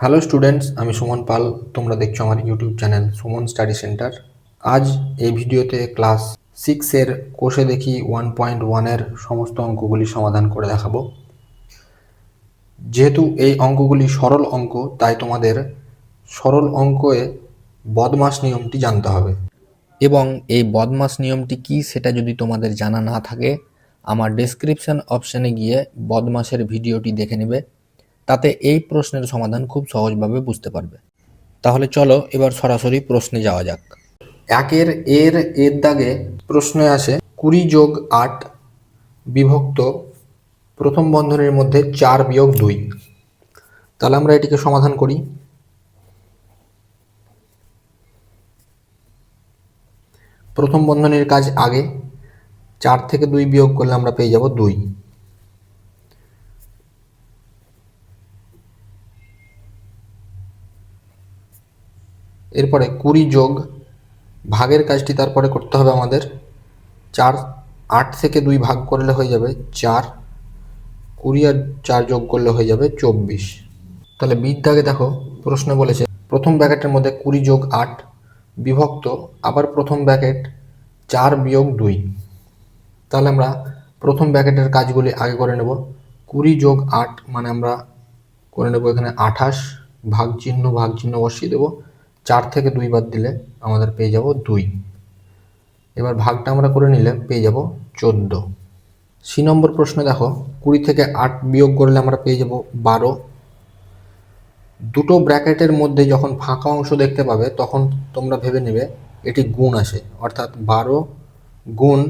Hello students, আমি সুমন পাল। তোমরা দেখছো আমার YouTube channel Suman study centre. আজ এই ভিডিওতে ক্লাস 6-এর কোষে দেখি 1.1-এর সমস্ত অঙ্কগুলি সমাধান করে দেখাবো। যেহেতু এই অঙ্কগুলি সরল অঙ্ক, তাই তোমাদের সরল অঙ্কে বদমাস নিয়মটি জানতে হবে। এবং এই বদমাস নিয়মটি কি সেটা যদি তোমাদের জানা না থাকে, আমার ডেসক্রিপশন অপশানে গিয়ে বদমাসের ভিডিওটি দেখে নেবে। তাতে এই প্রশ্নের সমাধান খুব সহজভাবে বুঝতে পারবে। তাহলে চলো এবার সরাসরি প্রশ্নে যাওয়া যাক। এর দাগে প্রশ্নে আসে 20+8 বিভক্ত প্রথম বন্ধনীর মধ্যে 4-2। তাহলে আমরা এটিকে সমাধান করি। প্রথম বন্ধনীর কাজ আগে, 4 থেকে 2 বিয়োগ করলে আমরা পেয়ে যাব 2। এরপরে 20 যোগ ভাগের কাজটি তারপরে করতে হবে আমাদের। 8 থেকে 2 ভাগ করলে হয়ে যাবে 4, 20 আর 4 যোগ করলে হয়ে যাবে 24। তাহলে বির দাগে দেখো প্রশ্ন বলেছে প্রথম ব্র্যাকেটের মধ্যে 20+8 বিভক্ত আবার প্রথম ব্র্যাকেট 4-2। তাহলে আমরা প্রথম ব্র্যাকেটের কাজগুলি আগে করে নেব। 20+8 মানে আমরা করে নেব এখানে 28, ভাগ চিহ্ন বসিয়ে দেবো। 4 থেকে 2 বাদ দিলে আমাদের পেয়ে যাব 2। এবার ভাগটা আমরা করে নিলে পেয়ে যাব 14। সি নম্বর প্রশ্ন দেখো 20 থেকে 8 বিয়োগ করলে আমরা পেয়ে যাব 12। দুটো ব্র্যাকেটের মধ্যে যখন ফাঁকা অংশ দেখতে পাবে তখন তোমরা ভেবে নেবে এটি গুণ আছে, অর্থাৎ 12 গুণ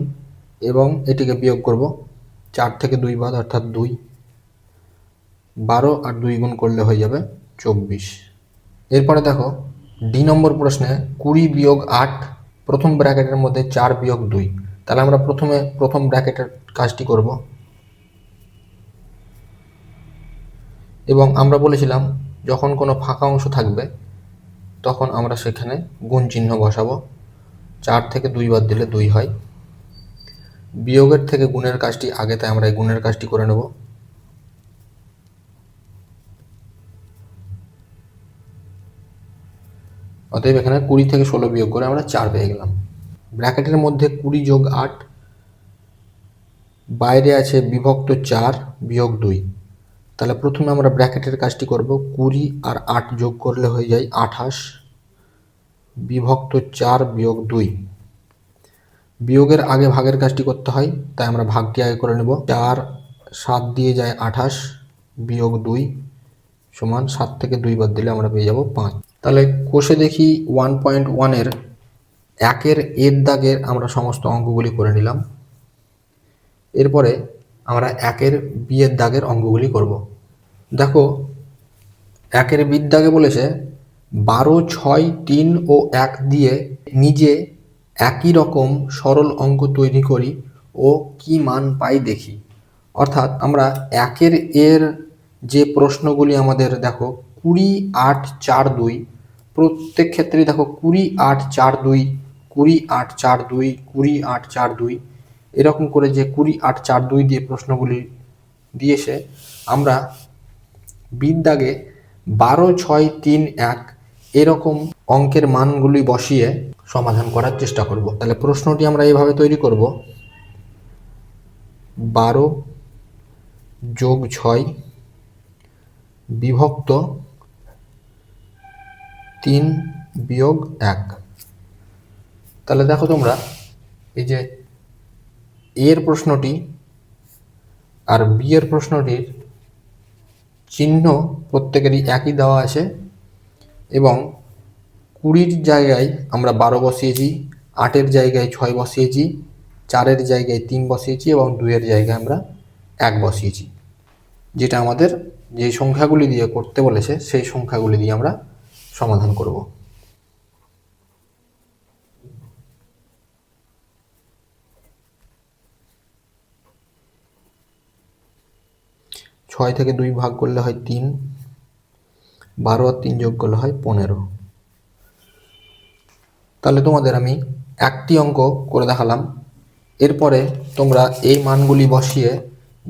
এবং এটিকে বিয়োগ করব 4 থেকে 2 বাদ, অর্থাৎ 2। 12 আর 2 গুণ করলে হয়ে যাবে 24। এরপরে দেখো ডি নম্বর প্রশ্নে 20-8 প্রথম ব্র্যাকেটের মধ্যে 4-2। তাহলে আমরা প্রথমে প্রথম ব্র্যাকেটের কাজটি করব এবং আমরা বলেছিলাম যখন কোনো ফাঁকা অংশ থাকবে তখন আমরা সেখানে গুণ চিহ্ন বসাবো। 4 থেকে 2 বাদ দিলে 2 হয়। বিয়োগের থেকে গুণের কাজটি আগে, তাই আমরা এই গুণের কাজটি করে নেব। অতএব এখানে 20 থেকে 16 বিয়োগ করে আমরা 4 পেয়ে গেলাম। ব্র্যাকেটের মধ্যে 20+8, বাইরে আছে বিভক্ত 4-2। তাহলে প্রথমে আমরা ব্র্যাকেটের কাজটি করব। 20 আর 8 যোগ করলে হয়ে যায় 28, বিভক্ত 4-2। বিয়োগের আগে ভাগের কাজটি করতে হয়, তাই আমরা ভাগটি আগে করে নেব। 4 7 দিয়ে যায় 28, বিয়োগ 2 সমান 7 থেকে 2 বাদ দিলে আমরা পেয়ে যাব 5। তাহলে কোষে দেখি 1.1-এর এর দাগের আমরা সমস্ত অঙ্কগুলি করে নিলাম। এরপরে আমরা বিয়ের দাগের অঙ্কগুলি করব। দেখো বির দাগে বলেছে 12, 6, 3 ও 1 দিয়ে নিজে একই রকম সরল অঙ্ক তৈরি করি ও কি মান পাই দেখি। অর্থাৎ আমরা এর যে প্রশ্নগুলি আমাদের দেখো 20, 8, 4, 2 প্রত্যেক ক্ষেত্রেই দেখো 20, 8, 4, 2, 20, 8, 4, 2, 20, 8, 4, 2 এরকম করে যে 20, 8, 4, 2 দিয়ে প্রশ্নগুলি দিয়েছে, আমরা বির দাগে 12, 6, 3, 1 এরকম অঙ্কের মানগুলি বসিয়ে সমাধান করার চেষ্টা করব। তাহলে প্রশ্নটি আমরা এইভাবে তৈরি করব। 12+6 বিভক্ত 3-1। তাহলে দেখো তোমরা এই যে এর প্রশ্নটি আর বি এর প্রশ্নটির চিহ্ন প্রত্যেকেরই একই দেওয়া আছে এবং 20-র জায়গায় আমরা 12 বসিয়েছি, 8-এর জায়গায় 6 বসিয়েছি, 4-এর জায়গায় 3 বসিয়েছি এবং 2-এর জায়গায় আমরা 1 বসিয়েছি। যেটা আমাদের যে সংখ্যাগুলি দিয়ে করতে বলেছে সেই সংখ্যাগুলি দিয়ে আমরা সমাধান করব। ছয় থেকে 2 ভাগ করলে হয় 3, 12 আর 3 যোগ করলে হয় 15। তাহলে তোমাদের আমি একটি অঙ্ক করে দেখালাম। এরপরে তোমরা এই মানগুলি বসিয়ে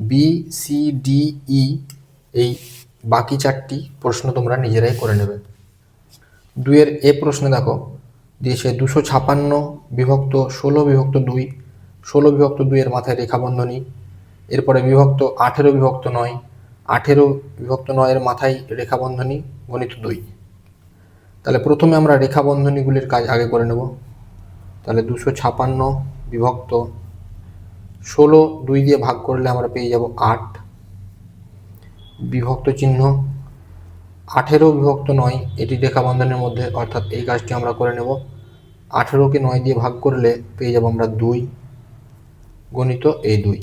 বি, সি, ডি, ই এই বাকি 4টি প্রশ্ন তোমরা নিজেরাই করে নেবে। 2-এর এ প্রশ্নে দেখো দিয়েছে 256 বিভক্ত 16 বিভক্ত 2, 16 বিভক্ত 2 এর মাথায় রেখা বন্ধনী। এরপরে বিভক্ত 18 বিভক্ত 9, 18 বিভক্ত 9 এর মাথায় রেখা বন্ধনী গণিত 2। তাহলে প্রথমে আমরা রেখা বন্ধনীগুলির কাজ আগে করে নেব। তাহলে 256 বিভক্ত 16 2 দিয়ে ভাগ করলে আমরা পেয়ে যাব 8, বিভক্ত চিহ্ন 18 বিভক্ত 9 এটি রেখা বন্ধনের মধ্যে, অর্থাৎ এই কাজটি আমরা করে নেব। 18কে 9 দিয়ে ভাগ করলে পেয়ে যাব আমরা 2 গণিত এই 2।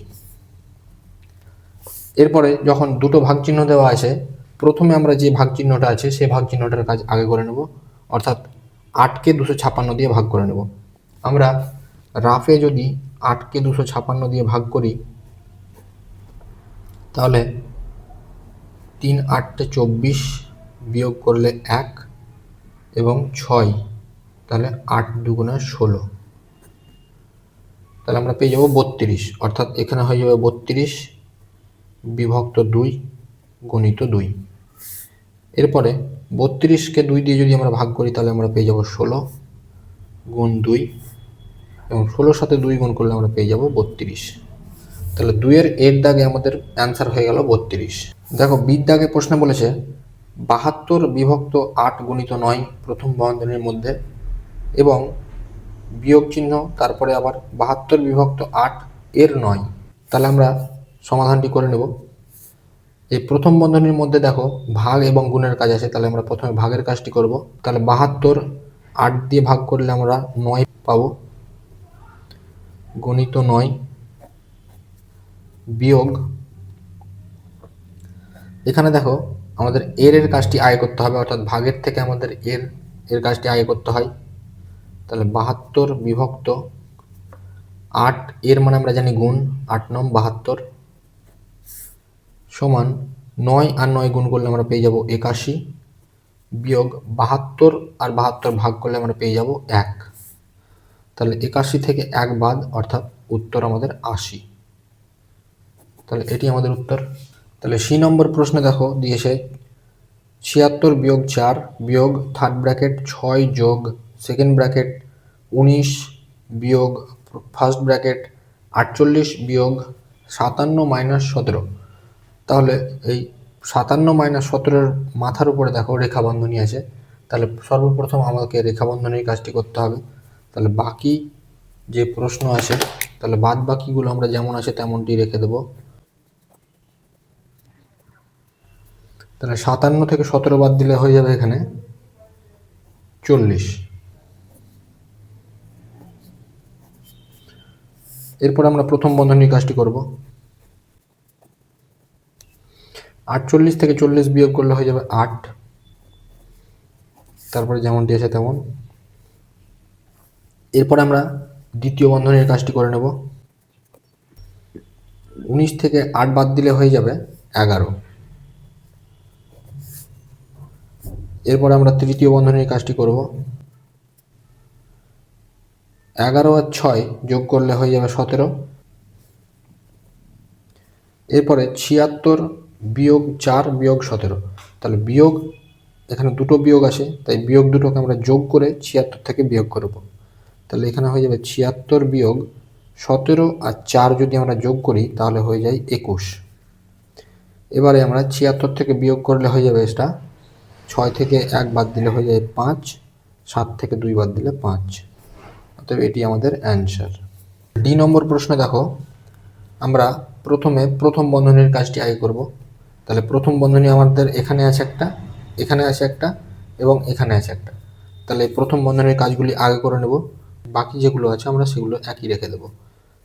এরপরে যখন দুটো ভাগ চিহ্ন দেওয়া আছে, প্রথমে আমরা যে ভাগ চিহ্নটা আছে সেই ভাগ চিহ্নটার কাজ আগে করে নেব, অর্থাৎ 8কে 256 দিয়ে ভাগ করে নেব। আমরা রাফে যদি 8কে 256 দিয়ে ভাগ করি তাহলে 3 8 24 বিয়োগ করলে 1 এবং 6, তাহলে 8 2 16, তাহলে আমরা পেয়ে যাব 32, অর্থাৎ এখানে হয়ে যাবে 32 বিভক্ত 2 গণিত 2। এরপরে 32কে 2 দিয়ে যদি আমরা ভাগ করি তাহলে আমরা পেয়ে যাব 16 গুণ 2, এবং 16 সাথে 2 গুণ করলে আমরা পেয়ে যাব 32। তাহলে 2-এর এর দাগে আমাদের অ্যান্সার হয়ে গেল 32। দেখো বির দাগে প্রশ্ন বলেছে 72 বিভক্ত 8 গুণিত 9 প্রথম বন্ধনীর মধ্যে, এবং বিয়োগ চিহ্ন তারপরে আবার 72 বিভক্ত 8 এর 9। তাহলে আমরা সমাধানটি করে নেব। এই প্রথম বন্ধনীর মধ্যে দেখো ভাগ এবং গুণের কাজ আছে, তাহলে আমরা প্রথমে ভাগের কাজটি করব। তাহলে 72 8 দিয়ে ভাগ করলে আমরা 9 পাবো গণিত 9, বিয়োগ এখানে দেখো আমাদের এর কাজটি আয় করতে হবে, অর্থাৎ ভাগের থেকে আমাদের এর কাজটি আয় করতে হয়। তাহলে 72 বিভক্ত 8 এর মানে আমরা জানি গুণ, 8 9 72 সমান 9 আর 9 গুণ করলে আমরা পেয়ে যাব 81, বিয়োগ 72 আর 72 ভাগ করলে আমরা পেয়ে যাব 1। তাহলে 81 থেকে 1 বাদ, অর্থাৎ উত্তর আমাদের 80। তাহলে এটি আমাদের উত্তর। তাহলে সি নম্বর প্রশ্নে দেখো দিয়েছে 76 বিয়োগ 4 বিয়োগ থার্ড ব্র্যাকেট 6 যোগ সেকেন্ড ব্র্যাকেট 19 বিয়োগ ফার্স্ট ব্র্যাকেট 48 বিয়োগ 57 মাইনাস 17। তাহলে এই 57 মাইনাস 17-এর মাথার উপরে দেখো রেখা বন্ধনী আছে, তাহলে সর্বপ্রথম আমাকে রেখা বন্ধনীর কাজটি করতে হবে। তাহলে বাকি যে প্রশ্ন আছে তাহলে বাদ বাকিগুলো আমরা যেমন আছে তেমনটি রেখে দেবো। তাহলে 57 থেকে 17 বাদ দিলে হয়ে যাবে এখানে 40। এরপর আমরা প্রথম বন্ধনীর কাজটি করব। 48 থেকে 40 বিয়োগ করলে হয়ে যাবে 8, তারপরে যেমনটি আছে তেমন। এরপর আমরা দ্বিতীয় বন্ধনীর কাজটি করে নেব। 19 থেকে 8 বাদ দিলে হয়ে যাবে 11। এরপর আমরা তৃতীয় বন্ধনীর কাজটি করব। 11 আর 6 যোগ করলে হয়ে যাবে 17। এরপরে 76 বিয়োগ 4 বিয়োগ 17, তাহলে বিয়োগ এখানে দুটো বিয়োগ আসে, তাই বিয়োগ দুটোকে আমরা যোগ করে 76 থেকে বিয়োগ করব। তাহলে এখানে হয়ে যাবে 76 বিয়োগ 17 আর 4 যদি আমরা যোগ করি তাহলে হয়ে যায় 21। এবারে আমরা 76 থেকে বিয়োগ করলে হয়ে যাবে এটা 6 থেকে 1 বাদ দিলে হয়ে যায় 5, 7 থেকে 2 বাদ দিলে 5, অতএব এটি আমাদের অ্যান্সার। ডি নম্বর প্রশ্নে দেখো আমরা প্রথমে প্রথম বন্ধনীর কাজটি আগে করব। তাহলে প্রথম বন্ধনী আমাদের এখানে আছে একটা, এখানে আছে একটা এবং এখানে আছে একটা। তাহলে প্রথম বন্ধনীর কাজগুলি আগে করে নেব, বাকি যেগুলো আছে আমরা সেগুলো একই রেখে দেবো।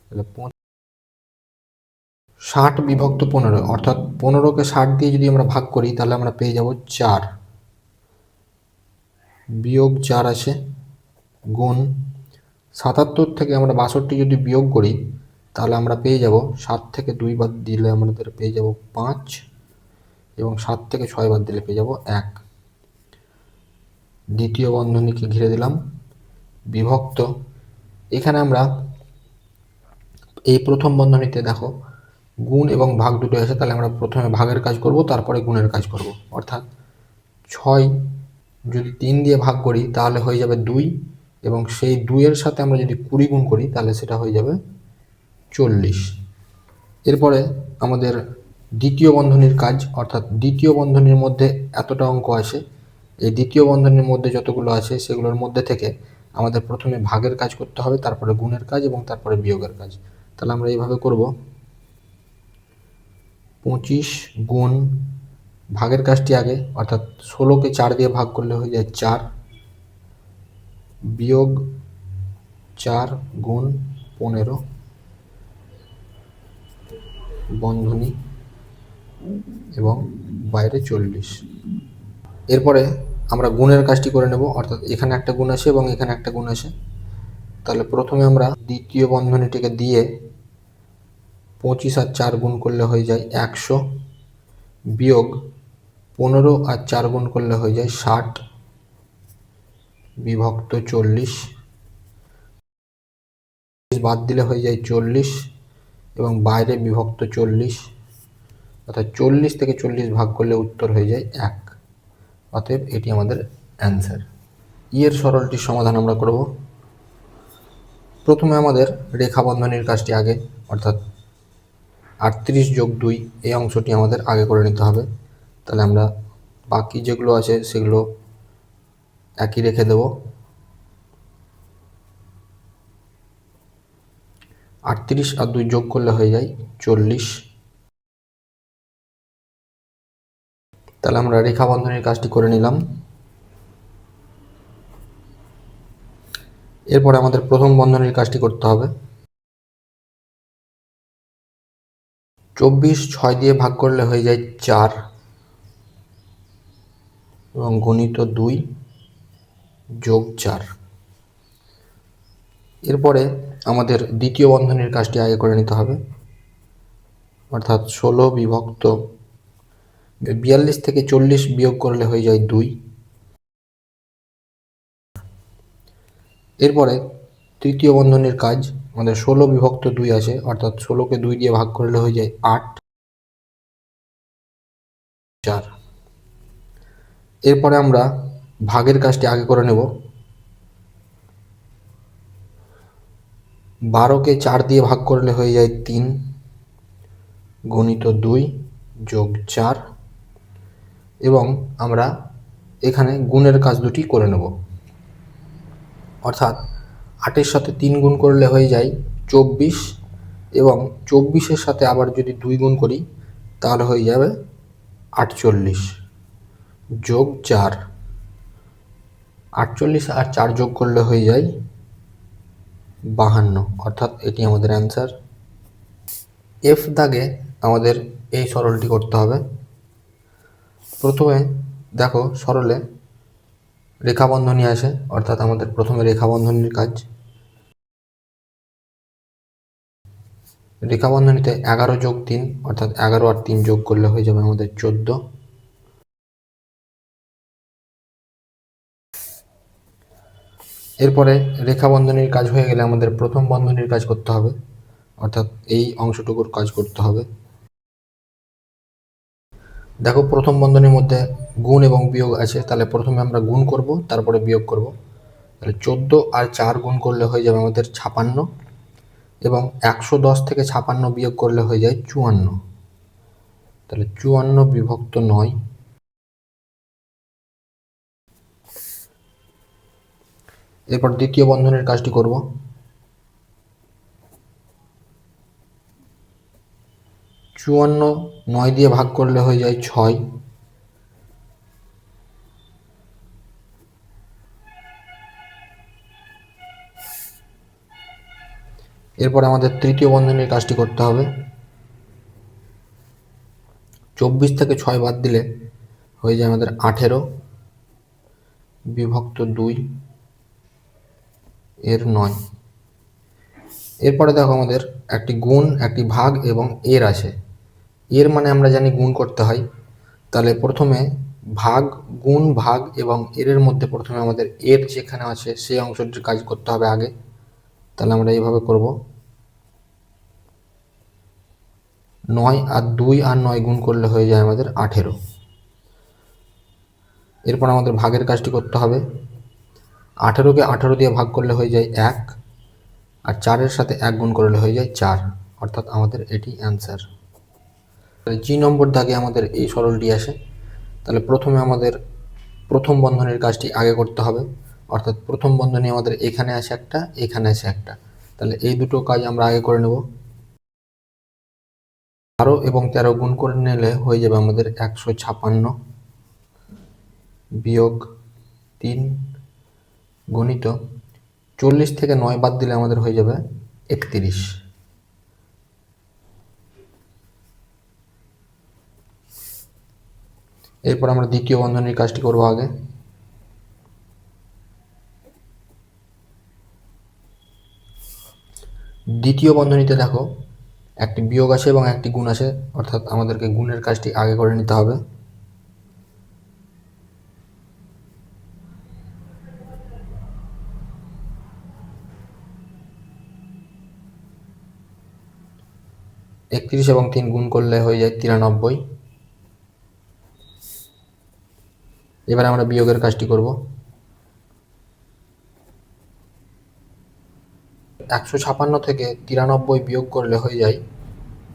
তাহলে 60 বিভক্ত 15, অর্থাৎ 15কে 60 দিয়ে যদি আমরা ভাগ করি তাহলে আমরা পেয়ে যাব 4, বিয়োগ 4 আছে গুণ 77 থেকে আমরা 62 যদি বিয়োগ করি তাহলে আমরা পেয়ে যাব 7 থেকে 2 বাদ দিলে আমাদের পেয়ে যাব 5, এবং 7 থেকে 6 বাদ দিলে পেয়ে যাব 1। দ্বিতীয় বন্ধনীকে ঘিরে দিলাম, বিভক্ত এখানে আমরা এই প্রথম বন্ধনীতে দেখো গুণ এবং ভাগ দুটো আছে, তাহলে আমরা প্রথমে ভাগের কাজ করব, তারপরে গুণের কাজ করব। অর্থাৎ 6 যদি 3 দিয়ে ভাগ করি তাহলে হয়ে যাবে 2, এবং সেই 2-এর সাথে আমরা যদি 20 গুণ করি তাহলে সেটা হয়ে যাবে 40। এরপরে আমাদের দ্বিতীয় বন্ধনীর কাজ, অর্থাৎ দ্বিতীয় বন্ধনীর মধ্যে এতটা অঙ্ক আছে। এই দ্বিতীয় বন্ধনীর মধ্যে যতগুলো আছে সেগুলোর মধ্যে থেকে আমাদের প্রথমে ভাগের কাজ করতে হবে, তারপরে গুণের কাজ এবং তারপরে বিয়োগের কাজ। তাহলে আমরা এইভাবে করব। 25 গুণ ভাগের কাজটি আগে, অর্থাৎ 16কে 4 দিয়ে ভাগ করলে হয়ে যায় 4, বিয়োগ 4 গুণ 15 বন্ধনী এবং বাইরে 40। এরপরে আমরা গুণের কাজটি করে নেব, অর্থাৎ এখানে একটা গুণ আছে এবং এখানে একটা গুণ আছে। তাহলে প্রথমে আমরা দ্বিতীয় বন্ধনীটিকে দিয়ে 25 আর 4 গুণ করলে হয়ে যায় 100, বিয়োগ 15 আর 4 গুণ করলে হয়ে যায় 60 বিভক্ত 40, বাদ দিলে হয়ে যায় 40 এবং বাইরে বিভক্ত 40, অর্থাৎ 40 থেকে 40 ভাগ করলে উত্তর হয়ে যায় 1। অতএব এটি আমাদের অ্যান্সার। এর সরলটির সমাধান আমরা করব। প্রথমে আমাদের রেখা বন্ধনীর কাজটি আগে, অর্থাৎ 38 যোগ 2 এই অংশটি আমাদের আগে করে নিতে হবে। তাহলে আমরা বাকি যেগুলো আছে সেগুলো একই রেখে দেব। 38 আর 2 যোগ করলে হয়ে যায় 40। তাহলে আমরা রেখা বন্ধনীর কাজটি করে নিলাম। এরপরে আমাদের প্রথম বন্ধনীর কাজটি করতে হবে। 24 6 দিয়ে ভাগ করলে হয়ে যায় 4 এবং গুণিত 2 যোগ 4। এরপরে আমাদের দ্বিতীয় বন্ধনীর কাজটি আগে করে নিতে হবে, অর্থাৎ 16 বিভক্ত 42 থেকে 40 বিয়োগ করলে হয়ে যায় 2। এরপরে তৃতীয় বন্ধনীর কাজ, আমাদের 16 বিভক্ত 2 আছে, অর্থাৎ 16কে 2 দিয়ে ভাগ করলে হয়ে যায় 8 4। এরপরে আমরা ভাগের কাজটি আগে করে নেব। 12কে 4 দিয়ে ভাগ করলে হয়ে যায় 3 গুণিত 2 যোগ 4, এবং আমরা এখানে গুণের কাজ দুটি করে নেব। অর্থাৎ 8-এর সাথে 3 গুণ করলে হয়ে যায় 24, এবং 24-এর সাথে আবার যদি 2 গুণ করি তাহলে হয়ে যাবে 48 যোগ 4। 48 আর 4 যোগ করলে হয়ে যায় 52, অর্থাৎ এটি আমাদের অ্যান্সার। এফ দাগে আমাদের এই সরলটি করতে হবে। প্রথমে দেখো সরলে রেখা বন্ধনী আছে, অর্থাৎ আমাদের প্রথমে রেখা বন্ধনীর কাজ। রেখা বন্ধনীতে 11 যোগ 3, অর্থাৎ 11 আর 3 যোগ করলে হয়ে যাবে আমাদের 14। এরপরে রেখা বন্ধনীর কাজ হয়ে গেলে আমাদের প্রথম বন্ধনীর কাজ করতে হবে, অর্থাৎ এই অংশটুকুর কাজ করতে হবে। দেখো প্রথম বন্ধনীর মধ্যে গুণ এবং বিয়োগ আছে, তাহলে প্রথমে আমরা গুণ করব, তারপরে বিয়োগ করব। তাহলে 14 আর 4 গুণ করলে হয়ে যাবে আমাদের 56, এবং 110 থেকে 56 বিয়োগ করলে হয়ে যায় 54। তাহলে 54 বিভক্ত 9। এরপর দ্বিতীয় বন্ধনীর কাজটি করব। 54 9 দিয়ে ভাগ করলে হয়ে যায় 6, এরপর আমাদের তৃতীয় বন্ধনীর কাজটি করতে হবে। 24 থেকে 6 বাদ দিলে হয়ে যায় আমাদের 18 বিভক্ত 2 এর 9। এরপরে দেখো আমাদের একটি গুণ, একটি ভাগ এবং এর আছে। এর মানে আমরা জানি গুণ করতে হয়, তাহলে প্রথমে ভাগ গুণ ভাগ এবং এর মধ্যে প্রথমে আমাদের এর যেখানে আছে সেই অংশটির কাজ করতে হবে আগে। তাহলে আমরা এইভাবে করব। 9 আর 2 আর 9 গুণ করলে হয়ে যায় আমাদের 18। এরপর আমাদের ভাগের কাজটি করতে হবে। 18কে 18 দিয়ে ভাগ করলে হয়ে যায় 1, আর 4-এর সাথে 1 গুণ করলে হয়ে যায় 4, অর্থাৎ আমাদের এটি অ্যান্সার। জি নম্বর দাগে আমাদের এই সরলটি আসে। তাহলে প্রথমে আমাদের প্রথম বন্ধনীর কাজটি আগে করতে হবে, অর্থাৎ প্রথম বন্ধনী আমাদের এখানে আছে একটা, এখানে আছে একটা। তাহলে এই দুটো কাজ আমরা আগে করে নেব। 12 এবং 13 গুণ করে নিলে হয়ে যাবে আমাদের 156 বিয়োগ 3 গণিত 40 থেকে 9 বাদ দিলে আমাদের হয়ে যাবে 31। এরপর আমরা দ্বিতীয় বন্ধনীর কাজটি করব আগে। দ্বিতীয় বন্ধনীতে দেখো একটি বিয়োগ আছে এবং একটি গুণ আছে, অর্থাৎ আমাদেরকে গুণের কাজটি আগে করে নিতে হবে। একত্রিশ এবং 3 গুণ করলে হয়ে যায় 93। এবার আমরা বিয়োগের কাজটি করব। 156 থেকে 93 বিয়োগ করলে হয়ে যায়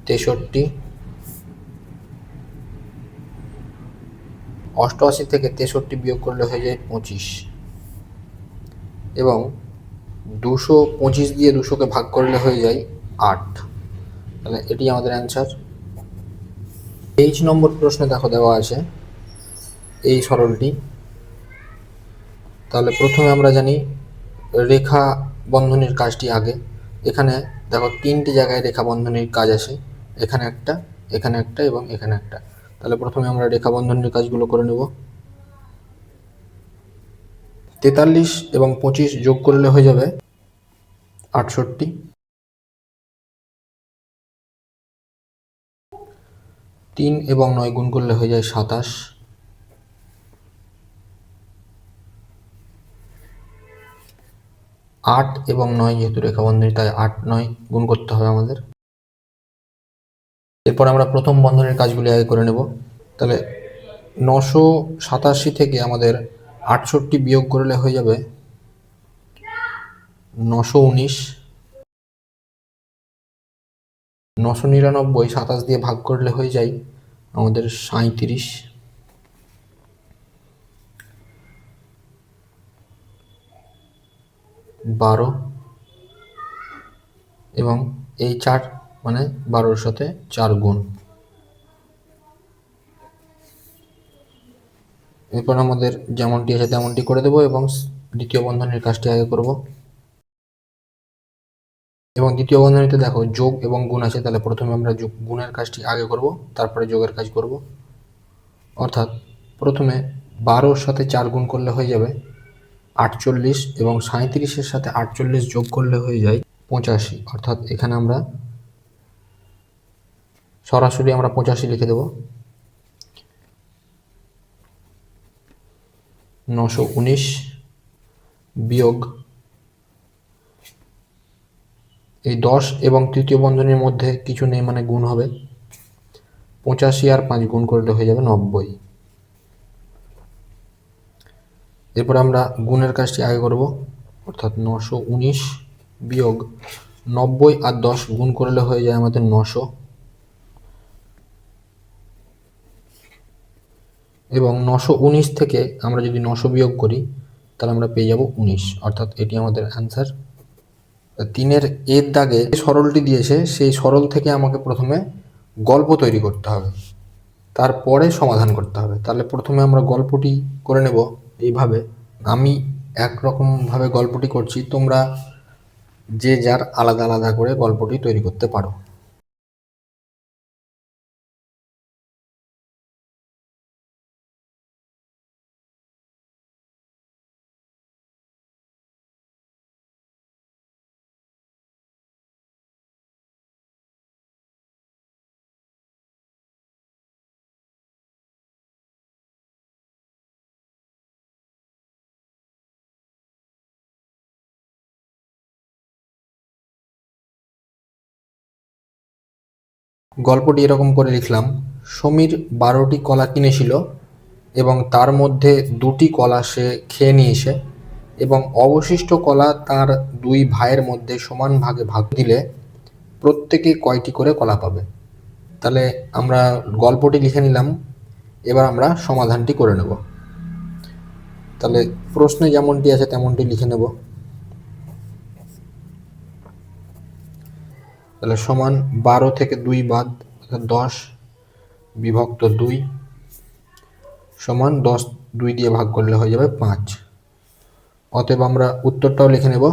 63। 88 থেকে 63 বিয়োগ করলে হয়ে যায় 25, এবং 225 দিয়ে 200কে ভাগ করলে হয়ে যায় 8। তাহলে এটি আমাদের অ্যান্সার। 23 নম্বর প্রশ্নে দেখো দেওয়া আছে এই সরলটি। তাহলে প্রথমে আমরা জানি রেখা বন্ধনীর কাজটি আগে। এখানে দেখো 3টি জায়গায় রেখা বন্ধনীর কাজ আছে, এখানে একটা, এখানে একটা এবং এখানে একটা। তাহলে প্রথমে আমরা রেখা বন্ধনীর কাজগুলো করে নেব। 43 এবং 25 যোগ করলে হয়ে যাবে 68। 3 এবং 9 গুণ করলে হয়ে যায় 27। 8 এবং 9 যেহেতু রেখা বন্ধনী, তাই 8 9 গুণ করতে হবে আমাদের। এরপর আমরা প্রথম বন্ধনীর কাজগুলি আগে করে নেব। তাহলে 987 থেকে আমাদের 68 বিয়োগ করলে হয়ে যাবে 919। 999 27 দিয়ে ভাগ করলে হয়ে যায় আমাদের 37। 12 এবং এই 4 মানে 12-র সাথে 4 গুণ। এরপর আমাদের যেমনটি আছে তেমনটি করে দেবো এবং দ্বিতীয় বন্ধনীর কাজটি আগে করব। এবং দ্বিতীয় বন্ধনীতে দেখো যোগ এবং গুণ আছে, তাহলে প্রথমে আমরা গুণের কাজটি আগে করব, তারপরে যোগের কাজ করব। অর্থাৎ প্রথমে 12-র সাথে 4 গুণ করলে হয়ে যাবে 48, এবং 37-এর সাথে 48 যোগ করলে হয়ে যায় 85। অর্থাৎ এখানে আমরা সরাসরি 85 লিখে দেব। 919 বিয়োগ এই 10 এবং তৃতীয় বন্ধনীর মধ্যে কিছু নেই, মানে গুণ হবে। 85 আর 5 গুণ করলে হয়ে যাবে 90। এরপর আমরা গুণের কাজটি আগে করব, অর্থাৎ 919 বিয়োগ 90 আর 10 গুণ করলে হয়ে যায় আমাদের 900, এবং 919 থেকে আমরা যদি 900 বিয়োগ করি তাহলে আমরা পেয়ে যাব 19, অর্থাৎ এটি আমাদের অ্যান্সার। 3-এর এর দাগে সরলটি দিয়েছে, সেই সরল থেকে আমাকে প্রথমে গল্প তৈরি করতে হবে, তারপরে সমাধান করতে হবে। তাহলে প্রথমে আমরা গল্পটি করে নেব এইভাবে। আমি একরকমভাবে গল্পটি করছি, তোমরা যে যার আলাদা আলাদা করে গল্পটি তৈরি করতে পারো। গল্পটি এরকম করে লিখলাম, সমীর 12টি কলা কিনেছিল এবং তার মধ্যে 2টি কলা সে খেয়ে নিয়েছে এবং অবশিষ্ট কলা তার 2 ভাইয়ের মধ্যে সমান ভাগে ভাগ দিলে প্রত্যেকে কয়টি করে কলা পাবে। তাহলে আমরা গল্পটি লিখে নিলাম, এবার আমরা সমাধানটি করে নেব। তাহলে প্রশ্নে যেমনটি আছে তেমনটি লিখে নেব। তাহলে সমান 12 থেকে 2 বাদ 10 বিভক্ত 2 সমান 10 2 দিয়ে ভাগ করলে হয়ে যাবে 5। অতএব আমরা উত্তরটাও লিখে নেব।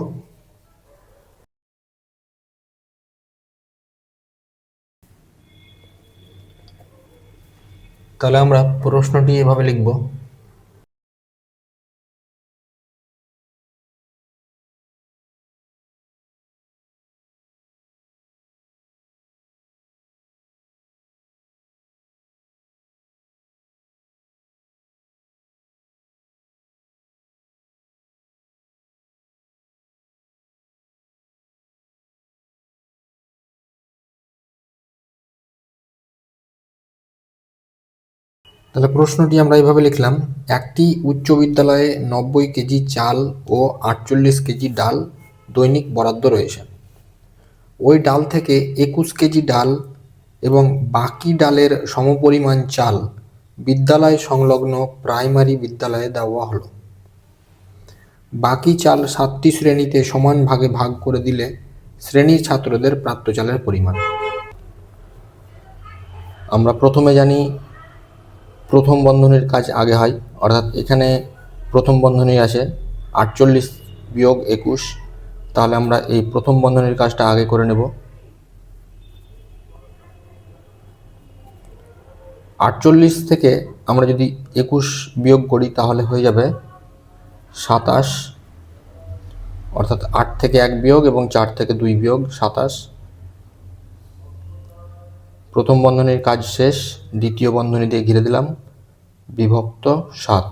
তাহলে আমরা প্রশ্নটি এভাবে লিখব, তাহলে প্রশ্নটি আমরা এইভাবে লিখলাম, একটি উচ্চ বিদ্যালয়ে 90 কেজি চাল ও 48 কেজি ডাল দৈনিক বরাদ্দ রয়েছে। ওই ডাল থেকে 21 কেজি ডাল এবং বাকি ডালের সমপরিমাণ চাল বিদ্যালয় সংলগ্ন প্রাইমারি বিদ্যালয়ে দেওয়া হলো। বাকি চাল 7টি শ্রেণীতে সমান ভাগে ভাগ করে দিলে শ্রেণীর ছাত্রদের প্রাপ্ত চালের পরিমাণ। আমরা প্রথমে জানি প্রথম বন্ধনীর কাজ আগে হয়, অর্থাৎ এখানে প্রথম বন্ধনী আছে 48 বিয়োগ 21, তাহলে আমরা এই প্রথম বন্ধনীর কাজটা আগে করে নেব। 48 থেকে আমরা যদি 21 বিয়োগ করি তাহলে হয়ে যাবে 27, অর্থাৎ 8 থেকে 1 বিয়োগ এবং 4 থেকে 2 বিয়োগ 27। প্রথম বন্ধনীর কাজ শেষ, দ্বিতীয় বন্ধনী দিয়ে ঘিরে দিলাম, বিভক্ত 7।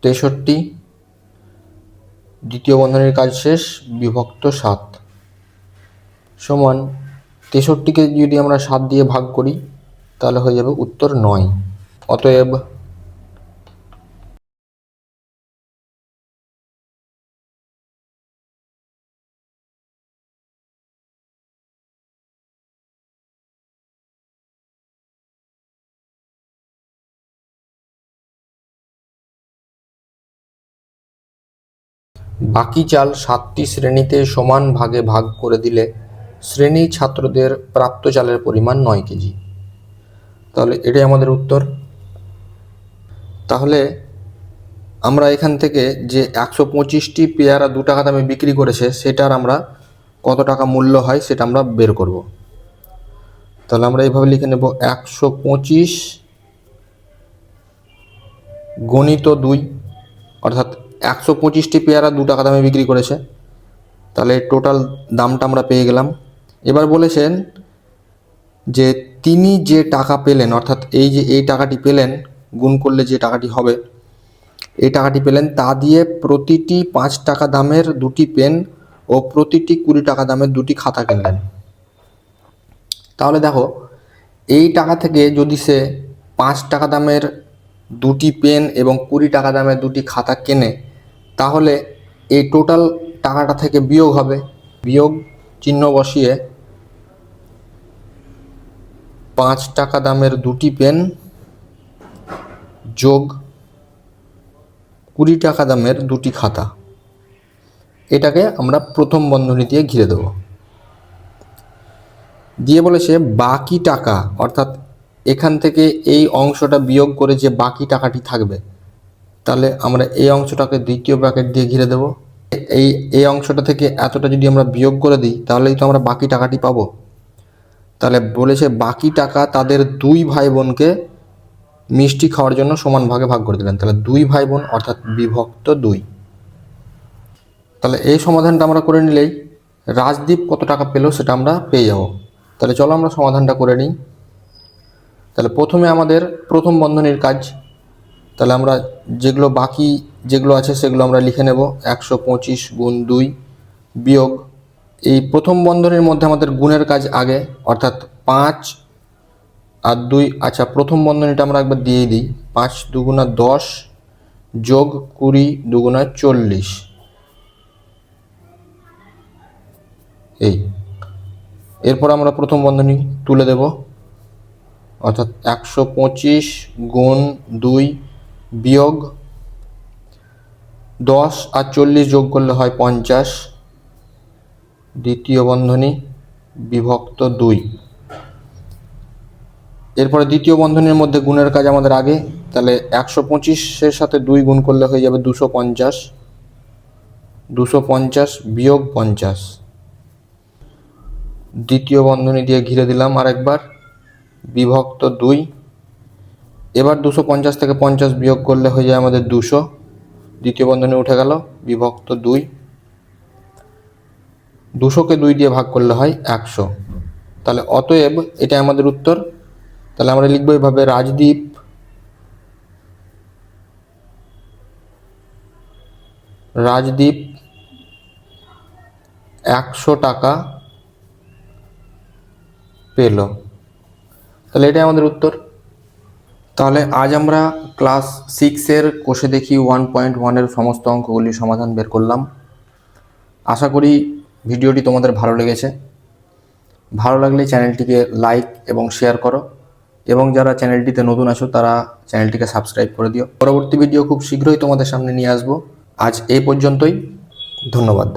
63, দ্বিতীয় বন্ধনীর কাজ শেষ, বিভক্ত 7 সমান 63কে যদি আমরা 7 দিয়ে ভাগ করি তাহলে হয়ে যাবে উত্তর 9। অতএব বাকি চাল 7টি শ্রেণীতে সমান ভাগে ভাগ করে দিলে শ্রেণীর ছাত্রদের প্রাপ্ত চালের পরিমাণ 9 কেজি। তাহলে এটাই আমাদের উত্তর। তাহলে আমরা এখান থেকে যে 125টি পেয়ারা 2 টাকা দামে বিক্রি করেছে সেটার আমরা কত টাকা মূল্য হয় সেটা আমরা বের করব। তাহলে আমরা এইভাবে লিখে নেব, 125 গণিত 2, অর্থাৎ 125টি পেয়ারা 2 টাকা দামে বিক্রি করেছে। তাহলে টোটাল দামটা আমরা পেয়ে গেলাম। এবার বলেছেন যে তিনি যে টাকা পেলেন, অর্থাৎ এই যে এই টাকাটি পেলেন, গুণ করলে যে টাকাটি হবে এই টাকাটি পেলেন, তা দিয়ে প্রতিটি 5 টাকা দামের 2টি পেন ও প্রতিটি 20 টাকা দামের 2টি খাতা কিনলেন। তাহলে দেখো, এই টাকা থেকে যদি সে 5 টাকা দামের 2টি পেন এবং 20 টাকা দামের 2টি খাতা কেনে, তাহলে এই টোটাল টাকাটা থেকে বিয়োগ হবে। বিয়োগ চিহ্ন বসিয়ে 5 টাকা দামের 2টি পেন যোগ 20 টাকা দামের 2টি খাতা, এটাকে আমরা প্রথম বন্ধনী দিয়ে ঘিরে দেব। দিয়ে বলেছে বাকি টাকা, অর্থাৎ এখান থেকে এই অংশটা বিয়োগ করে যে বাকি টাকাটি থাকবে, তাহলে আমরা এই অংশটাকে দ্বিতীয় ব্র্যাকেট দিয়ে ঘিরে দেব। এই অংশটা থেকে এতটা যদি আমরা বিয়োগ করে দিই তাহলেই তো আমরা বাকি টাকাটি পাবো। তাহলে বলেছে বাকি টাকা তাদের 2 ভাই বোনকে মিষ্টি খাওয়ার জন্য সমান ভাগে ভাগ করে দিলেন। তাহলে 2 ভাই বোন অর্থাৎ বিভক্ত 2। তাহলে এই সমাধানটা আমরা করে নিলেই রাজদীপ কত টাকা পেল সেটা আমরা পেয়ে যাব। তাহলে চলো আমরা সমাধানটা করে নিই। তাহলে প্রথমে আমাদের প্রথম বন্ধনীর কাজ, তাহলে আমরা যেগুলো বাকি যেগুলো আছে সেগুলো আমরা লিখে নেব। 125 গুণ 2 বিয়োগ এই প্রথম বন্ধনীর মধ্যে আমাদের গুণের কাজ আগে, অর্থাৎ 5 আর 2। আচ্ছা, প্রথম বন্ধনীটা আমরা একবার দিয়েই দিই। 5 দুগুণা 10 যোগ 20 দুগুণা 40, এই। এরপর আমরা প্রথম বন্ধনী তুলে দেব, অর্থাৎ 125 গুণ 2 বিয়োগ 10 আর 40 যোগ করলে হয় 50, দ্বিতীয় বন্ধনী বিভক্ত 2। এরপরে দ্বিতীয় বন্ধনীর মধ্যে গুণের কাজ আমাদের আগে, তাহলে 125-এর সাথে 2 গুণ করলে হয়ে যাবে 250, 250 বিয়োগ 50, দ্বিতীয় বন্ধনী দিয়ে ঘিরে দিলাম আরেকবার, বিভক্ত 2। এবার 250 থেকে 50 বিয়োগ করলে হয়ে যায় আমাদের 200, দ্বিতীয় বন্ধনী উঠে গেল, বিভক্ত 2। 200-কে 2 দিয়ে ভাগ করলে হয় 100। তাহলে অতএব এটা আমাদের উত্তর। তাহলে আমরা লিখবো এভাবে, রাজদীপ 100 টাকা পেল। তাহলে এটাই আমাদের উত্তর। তাহলে আজ আমরা ক্লাস 6-এর কোষে দেখি 1.1-এর সমস্ত অঙ্কগুলির সমাধান বের করলাম। আশা করি ভিডিওটি তোমাদের ভালো লেগেছে। ভালো লাগলে চ্যানেলটিকে লাইক এবং শেয়ার করো, এবং যারা চ্যানেলটিতে নতুন আছো তারা চ্যানেলটিকে সাবস্ক্রাইব করে দিও। পরবর্তী ভিডিও খুব শীঘ্রই তোমাদের সামনে নিয়ে আসবো। আজ এই পর্যন্তই, ধন্যবাদ।